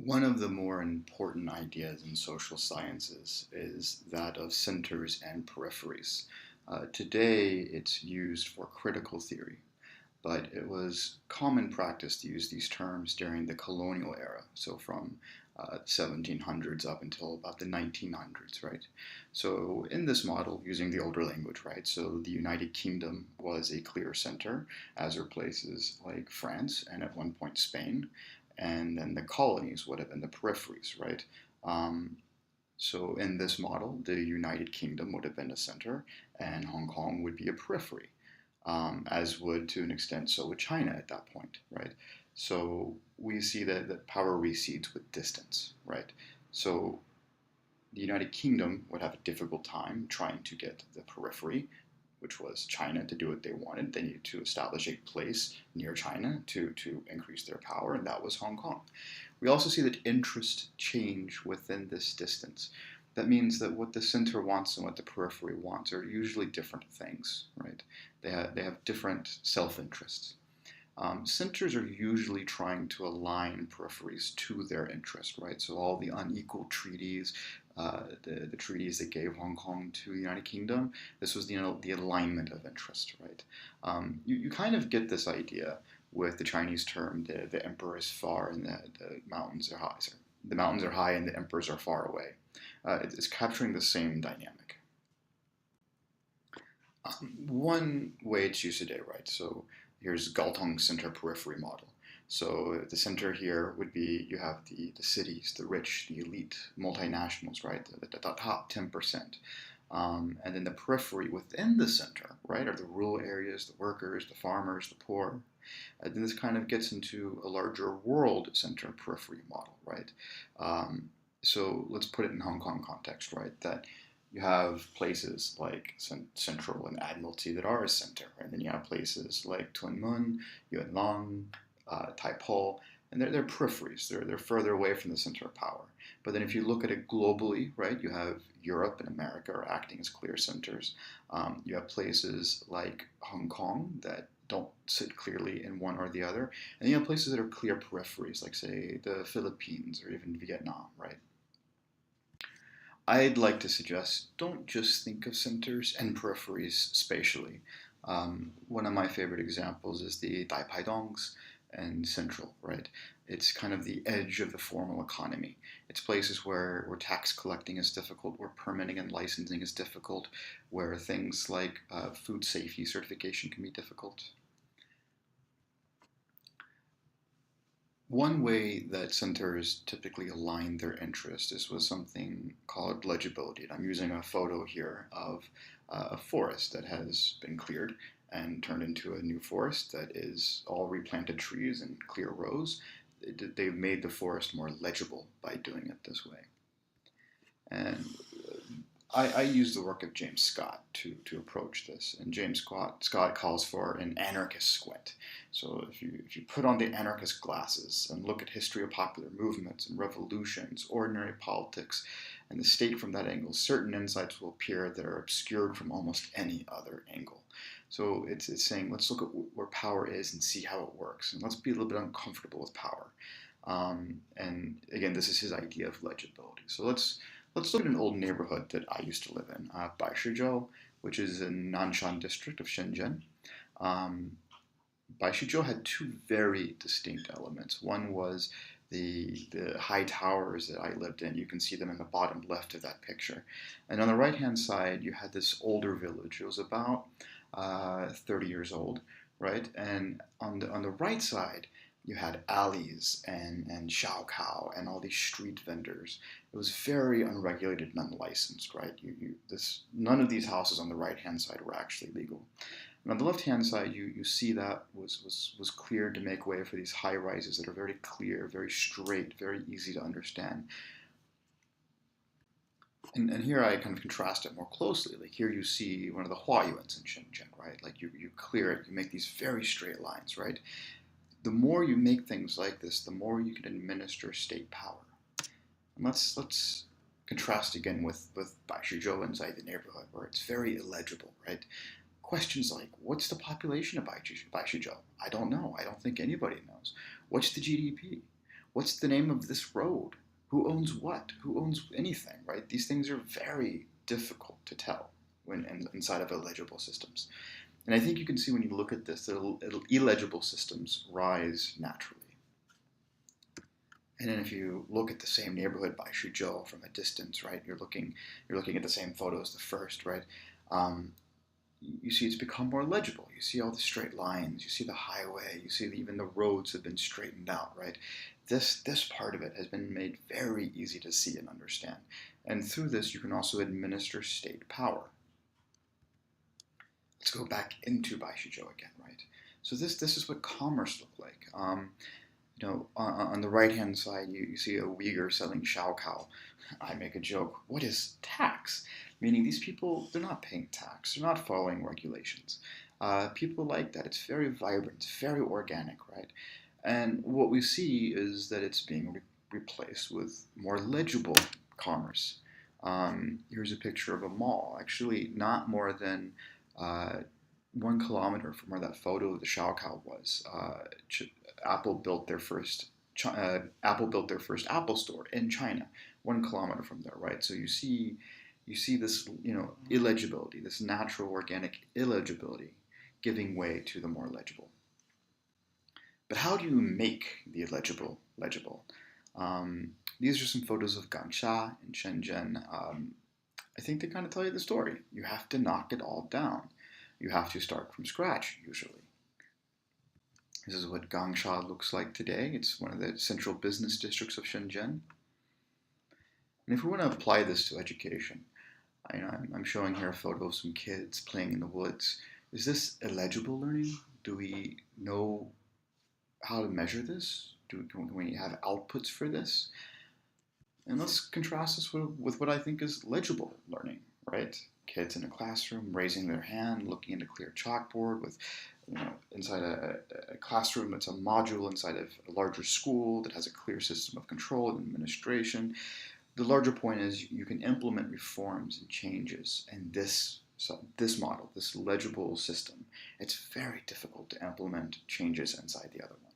One of the more important ideas in social sciences is that of centers and peripheries. Today, it's used for critical theory, but it was common practice to use these terms during the colonial era, so from 1700s up until about the 1900s, right? So in this model, using the older language, right? So the United Kingdom was a clear center, as were places like France and at one point Spain, and then the colonies would have been the peripheries, right? Um, so in this model, the United Kingdom would have been a center, and Hong Kong would be a periphery, as would to an extent so would China at that point, right? So we see that power recedes with distance, right? So the United Kingdom would have a difficult time trying to get the periphery, which was China, to do what they wanted. They needed to establish a place near China to increase their power, and that was Hong Kong. We also see that interests change within this distance. That means that what the center wants and what the periphery wants are usually different things, right? They have different self-interests. Centers are usually trying to align peripheries to their interest, right? So all the unequal treaties, the treaties that gave Hong Kong to the United Kingdom, this was the alignment of interest, right? You kind of get this idea with the Chinese term, the emperor is far and the mountains are high. Sorry. The mountains are high and the emperors are far away. It's capturing the same dynamic. One way it's used today, right? So here's Galtong center periphery model. So the center here would be you have the cities, the rich, the elite, multinationals, right? The top 10%. And then the periphery within the center, right, are the rural areas, the workers, the farmers, the poor. Then this kind of gets into a larger world center periphery model, right? So let's put it in Hong Kong context, right? That you have places like Central and Admiralty that are a center, and then you have places like Tuen Mun, Yuen Long, Tai Po, and they're peripheries. They're further away from the center of power. But then if you look at it globally, right, you have Europe and America are acting as clear centers. You have places like Hong Kong that don't sit clearly in one or the other, and you have places that are clear peripheries, like say the Philippines or even Vietnam, right? I'd like to suggest don't just think of centers and peripheries spatially. One of my favorite examples is the Daipaidongs and Central, right? It's kind of the edge of the formal economy. It's places where tax collecting is difficult, where permitting and licensing is difficult, where things like food safety certification can be difficult. One way that centers typically align their interest is with something called legibility. And I'm using a photo here of a forest that has been cleared and turned into a new forest that is all replanted trees and clear rows. They've made the forest more legible by doing it this way. And I use the work of James Scott to approach this, and Scott calls for an anarchist squint. So if you put on the anarchist glasses and look at history of popular movements and revolutions, ordinary politics, and the state from that angle, certain insights will appear that are obscured from almost any other angle. So it's saying let's look at where power is and see how it works, and let's be a little bit uncomfortable with power. And again, this is his idea of legibility. So let's look at an old neighborhood that I used to live in, Baishizhou, which is in Nanshan district of Shenzhen. Um, Baishizhou had two very distinct elements. One was the high towers that I lived in. You can see them in the bottom left of that picture. And on the right-hand side, you had this older village. It was about 30 years old, right? And on the right side, you had alleys and Xiao Kao and all these street vendors. It was very unregulated and unlicensed, right? None of these houses on the right hand side were actually legal. And on the left hand side, you see that was cleared to make way for these high rises that are very clear, very straight, very easy to understand. And here I kind of contrast it more closely. Like here you see one of the Huayuans in Shenzhen, right? Like you clear it, you make these very straight lines, right? The more you make things like this, the more you can administer state power. And let's contrast again with Baishizhou inside the neighborhood, where it's very illegible, right? Questions like, what's the population of Baishizhou? I don't know. I don't think anybody knows. What's the GDP? What's the name of this road? Who owns what? Who owns anything, right? These things are very difficult to tell when inside of illegible systems. And I think you can see when you look at this that illegible systems rise naturally. And then if you look at the same neighborhood by Shuzhou from a distance, right, you're looking at the same photo as the first, right? Um, you see it's become more legible. You see all the straight lines. You see the highway. You see even the roads have been straightened out, right? This part of it has been made very easy to see and understand. And through this, you can also administer state power. Let's go back into Baishuzhou again, right? So this is what commerce looked like. On the right hand side, you see a Uyghur selling Shao Kao. I make a joke. What is tax? Meaning these people, they're not paying tax. They're not following regulations. People like that. It's very vibrant. It's very organic, right? And what we see is that it's being replaced with more legible commerce. Here's a picture of a mall. Actually, not more than 1 kilometer from where that photo of the Shao Kao was. Apple built their first Apple store in China, 1 kilometer from there, right? So you see this, illegibility, this natural organic illegibility, giving way to the more legible. But how do you make the illegible legible? These are some photos of Gangsha in Shenzhen. I think they kind of tell you the story. You have to knock it all down. You have to start from scratch, usually. This is what Gangsha looks like today. It's one of the central business districts of Shenzhen. And if we want to apply this to education, I'm showing here a photo of some kids playing in the woods. Is this illegible learning? Do we know how to measure this? Can we have outputs for this? And let's contrast this with what I think is legible learning, right? Kids in a classroom raising their hand, looking at a clear chalkboard with, inside a classroom that's a module inside of a larger school that has a clear system of control and administration. The larger point is you can implement reforms and changes in this model, this legible system. It's very difficult to implement changes inside the other one.